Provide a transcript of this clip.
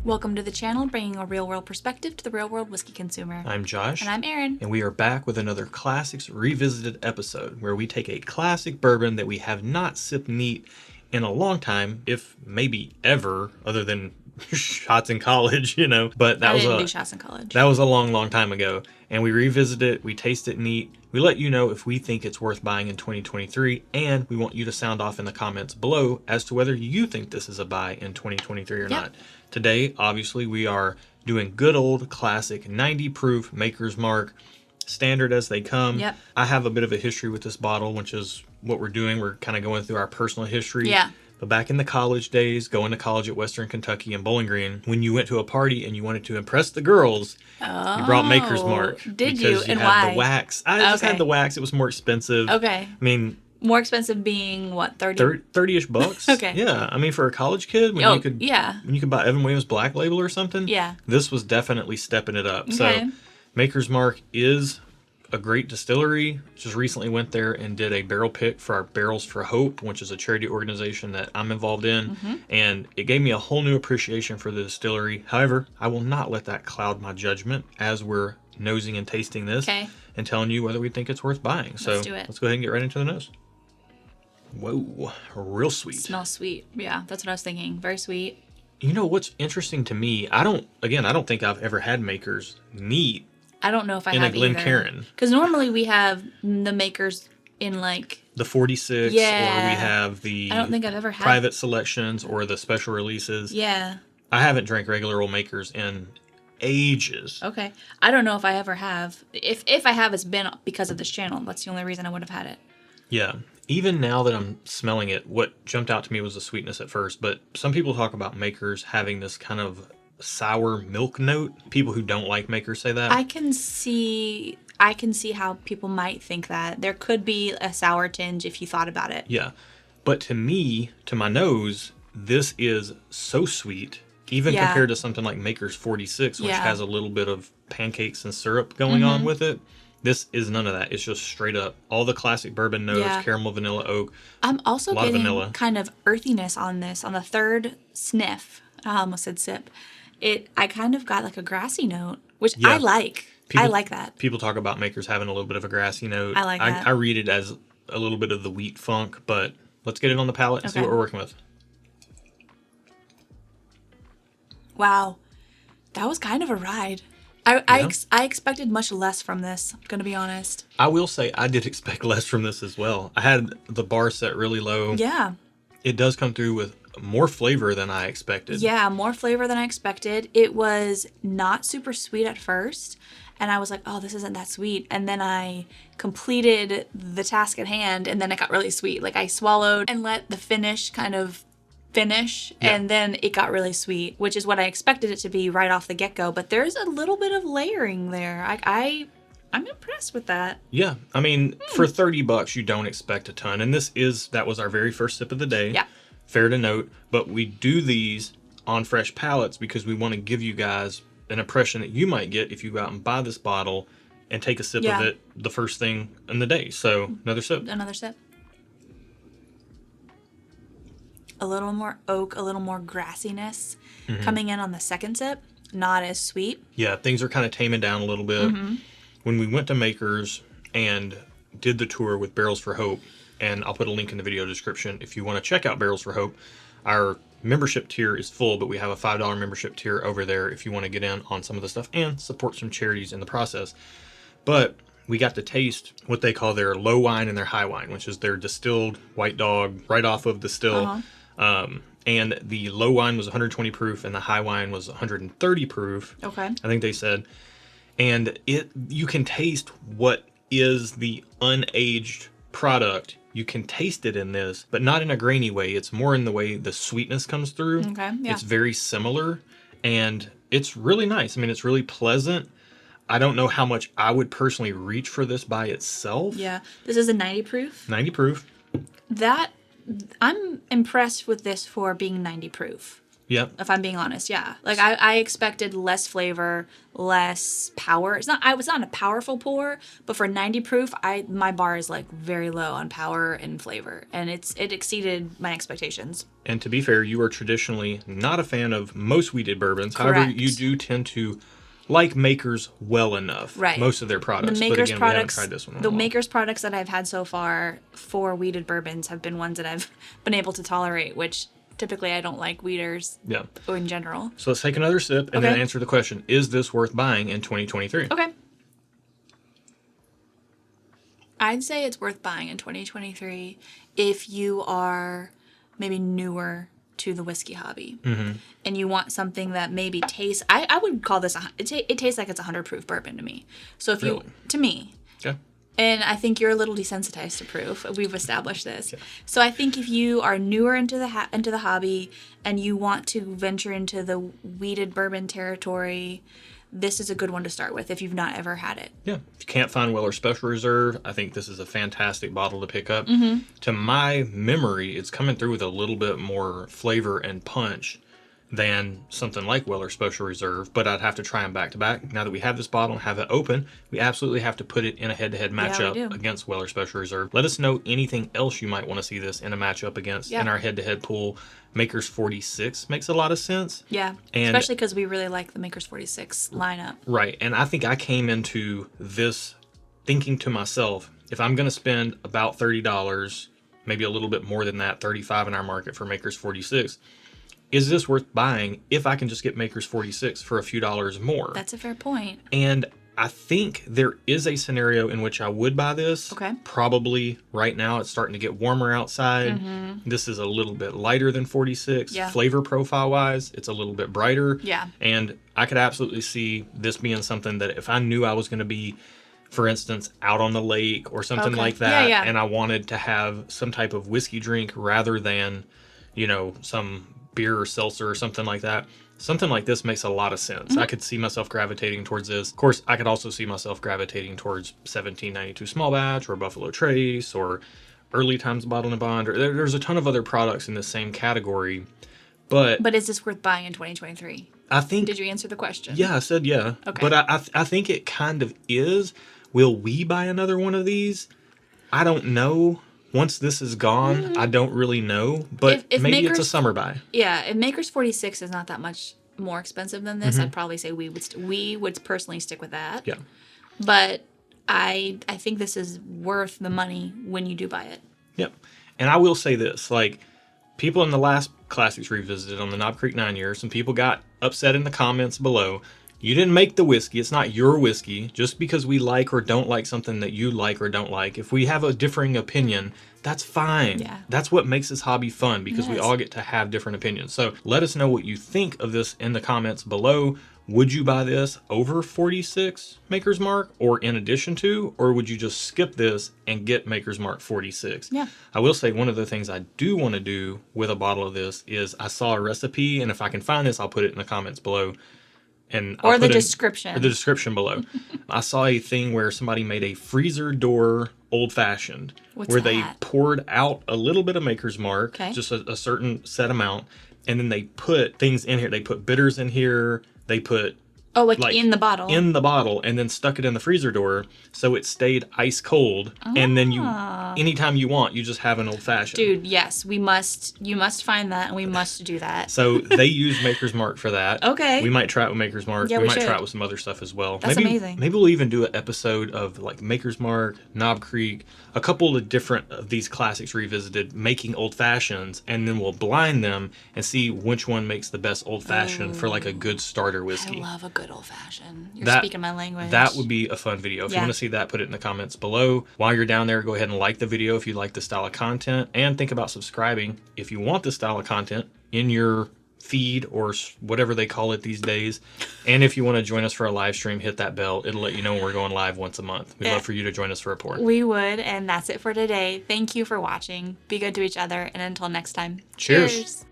Welcome to the channel, bringing a real-world perspective to the real-world whiskey consumer. I'm Josh. And I'm Erin. And we are back with another Classics Revisited episode, where we take a classic bourbon that we have not sipped neat in a long time, if maybe ever, other than shots in college, you know. But that I didn't do shots in college. That was a long time ago. And we revisit it, we taste it neat, we let you know if we think it's worth buying in 2023, and we want you to sound off in the comments below as to whether you think this is a buy in 2023 or not. Today, obviously, we are doing good old classic 90 proof Maker's Mark, standard as they come. Yep. I have a bit of a history with this bottle, which is what we're doing. We're kind of going through our personal history. Yeah. But back in the college days, going to college at Western Kentucky and Bowling Green, when you went to a party and you wanted to impress the girls, you brought Maker's Mark. Did you? Because you And had why? the wax. I just had the wax. It was more expensive. Okay. I mean, more expensive being what, 30? 30-ish bucks. Okay. Yeah. I mean, for a college kid, when you could buy Evan Williams Black Label or something. Yeah. This was definitely stepping it up. Okay. So Maker's Mark is a great distillery. Just recently went there and did a barrel pick for our Barrels for Hope, which is a charity organization that I'm involved in. And it gave me a whole new appreciation for the distillery. However, I will not let that cloud my judgment as we're nosing and tasting this and telling you whether we think it's worth buying. So let's do it. Let's go ahead and get right into the nose. Whoa, real sweet. Smells sweet. Yeah, that's what I was thinking. Very sweet. You know what's interesting to me? I don't think I've ever had Maker's neat. I don't know if I have either. In a Glencairn. Because normally we have the Makers in like the 46, or we have the I don't think I've ever had private selections or the special releases. Yeah. I haven't drank regular old Makers in ages. Okay. I don't know if I ever have. If I have, it's been because of this channel. That's the only reason I would have had it. Yeah. Even now that I'm smelling it, what jumped out to me was the sweetness at first, but some people talk about Makers having this kind of sour milk note. People who don't like Makers say that. I can see how people might think that. There could be a sour tinge if you thought about it. Yeah. But to me, to my nose, this is so sweet, even compared to something like Maker's 46, which has a little bit of pancakes and syrup going on with it. This is none of that. It's just straight up all the classic bourbon notes, caramel, vanilla, oak. I'm also getting kind of earthiness on this. On the third sniff, I almost said sip, I kind of got like a grassy note, which I like. I like that. People talk about Makers having a little bit of a grassy note. I like that. I read it as a little bit of the wheat funk, but let's get it on the palate and see what we're working with. Wow. That was kind of a ride. I expected much less from this, I'm going to be honest. I will say I did expect less from this as well. I had the bar set really low. Yeah. It does come through with more flavor than I expected. Yeah, more flavor than I expected. It was not super sweet at first, and I was like, oh, this isn't that sweet. And then I completed the task at hand, and then it got really sweet. Like I swallowed and let the finish kind of finish, and then it got really sweet, which is what I expected it to be right off the get-go. But there's a little bit of layering there. I'm impressed with that. Yeah, I mean, for $30, you don't expect a ton, and that was our very first sip of the day. Yeah. Fair to note, but we do these on fresh palates because we want to give you guys an impression that you might get if you go out and buy this bottle and take a sip of it the first thing in the day. So another sip. Another sip. A little more oak, a little more grassiness coming in on the second sip. Not as sweet. Yeah, things are kind of taming down a little bit. When we went to Makers and did the tour with Barrels for Hope, and I'll put a link in the video description if you want to check out Barrels for Hope. Our membership tier is full, but we have a $5 membership tier over there if you want to get in on some of the stuff and support some charities in the process. But we got to taste what they call their low wine and their high wine, which is their distilled White Dog right off of the still. And the low wine was 120 proof and the high wine was 130 proof. Okay. I think they said. And you can taste what is the unaged product. You can taste it in this, but not in a grainy way. It's more in the way the sweetness comes through. Okay, yeah. It's very similar, and it's really nice. I mean, it's really pleasant. I don't know how much I would personally reach for this by itself. Yeah. This is a 90 proof. 90 proof. I'm impressed with this for being 90 proof. Yep. If I'm being honest, yeah. Like I expected less flavor, less power. It's not a powerful pour, but for 90 proof, my bar is like very low on power and flavor, and it exceeded my expectations. And to be fair, you are traditionally not a fan of most wheated bourbons. However, Correct. you do tend to like Makers well enough. Right. Most of their products. The But Makers again, products, we haven't tried this one in the a while. Makers products that I've had so far for wheated bourbons have been ones that I've been able to tolerate, which typically I don't like wheaters Yeah. in general. So let's take another sip and then answer the question, is this worth buying in 2023? Okay. I'd say it's worth buying in 2023 if you are maybe newer to the whiskey hobby and you want something that maybe tastes. I would call this it tastes like it's 100 proof bourbon to me. So if Really? to me, Okay. and I think you're a little desensitized to proof. We've established this. Yeah. So I think if you are newer into the hobby and you want to venture into the wheated bourbon territory, this is a good one to start with if you've not ever had it. Yeah. If you can't find Weller Special Reserve, I think this is a fantastic bottle to pick up. To my memory, it's coming through with a little bit more flavor and punch than something like Weller Special Reserve, but I'd have to try them back to back. Now that we have this bottle and have it open, we absolutely have to put it in a head-to-head matchup against Weller Special Reserve. Let us know anything else you might want to see this in a matchup against in our head-to-head pool. Makers 46 makes a lot of sense. Yeah, and especially because we really like the Makers 46 lineup. Right, and I think I came into this thinking to myself, if I'm going to spend about $30, maybe a little bit more than that, $35 in our market for Makers 46, is this worth buying if I can just get Makers 46 for a few dollars more? That's a fair point. And I think there is a scenario in which I would buy this. Okay. Probably right now it's starting to get warmer outside. This is a little bit lighter than 46. Yeah. Flavor profile wise, it's a little bit brighter. Yeah. And I could absolutely see this being something that if I knew I was going to be, for instance, out on the lake or something like that, and I wanted to have some type of whiskey drink rather than, some beer or seltzer or something like that. Something like this makes a lot of sense. I could see myself gravitating towards this. Of course, I could also see myself gravitating towards 1792 Small Batch or Buffalo Trace or Early Times Bottled and Bond. There's a ton of other products in the same category. But is this worth buying in 2023? I think... Did you answer the question? Yeah, I said yeah. Okay. But I think it kind of is. Will we buy another one of these? I don't know. Once this is gone, I don't really know, but if maybe Makers, it's a summer buy. Yeah, if Makers 46 is not that much more expensive than this, I'd probably say we would personally stick with that. Yeah. But I think this is worth the money when you do buy it. Yep. And I will say this, people in the last Classics Revisited on the Knob Creek 9 year, some people got upset in the comments below. You didn't make the whiskey. It's not your whiskey. Just because we like or don't like something that you like or don't like, if we have a differing opinion, that's fine. Yeah. That's what makes this hobby fun, because we all get to have different opinions. So let us know what you think of this in the comments below. Would you buy this over 46 Maker's Mark or in addition to, or would you just skip this and get Maker's Mark 46? Yeah. I will say one of the things I do want to do with a bottle of this is I saw a recipe, and if I can find this, I'll put it in the comments below. Or the description. Or the description below. I saw a thing where somebody made a freezer door old fashioned, where they poured out a little bit of Maker's Mark, just a certain set amount, and then they put things in here. They put bitters in here. They put like in the bottle. In the bottle, and then stuck it in the freezer door so it stayed ice cold. And then anytime you want, you just have an old fashioned. Dude, yes, you must find that, and we must do that. So they use Maker's Mark for that. Okay. We might try it with Maker's Mark. Yeah, we might should. try it with some other stuff as well. That's amazing. Maybe we'll even do an episode of Maker's Mark, Knob Creek, a couple of different of these Classics Revisited making old fashions, and then we'll blind them and see which one makes the best old fashioned for a good starter whiskey. I love a good old fashioned. You're speaking my language. That would be a fun video. If you want to see that, put it in the comments below. While you're down there, go ahead and like the video if you like this style of content, and think about subscribing if you want this style of content in your feed or whatever they call it these days. And if you want to join us for a live stream, hit that bell. It'll let you know when we're going live once a month. We'd love for you to join us for a pour. We would, and that's it for today. Thank you for watching. Be good to each other, and until next time. Cheers.